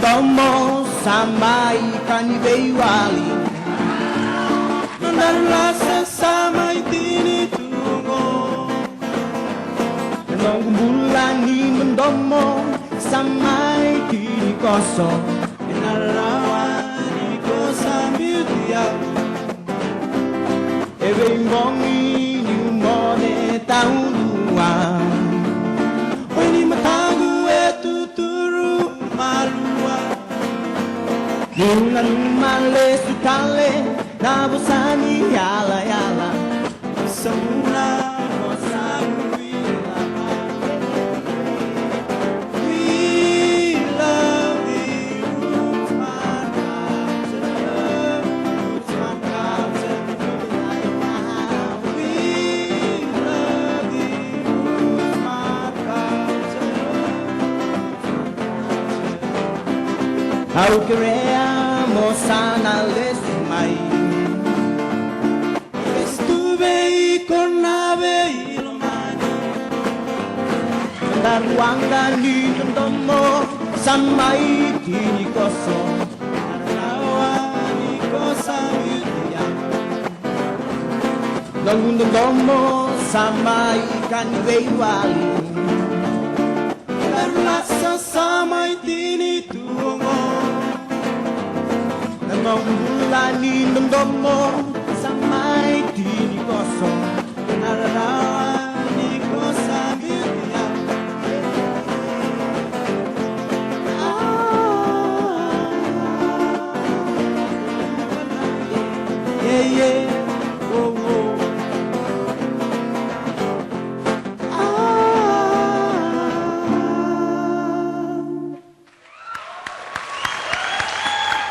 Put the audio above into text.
Dodomo sama ikan bewali Narasa sama itini tungo Nong bulan ni mendomo sama itini kosong Narawani ko sambil tiap Ebe ngongi ni umone tahun dua Ini matagu turu marua Nunan male sukale Nabusani yala yala Semula kosamu ilama We love the roots man culture Roots man culture We love the roots man culture How queremos sanales mai Estuve con ave y lo mani Naruanga ni Dodomo sama itini koso Narawani ko sambil tiap Nong Dodomo sama ikan bewali Narasa sama itini tungo Nong bulan ni Dodomo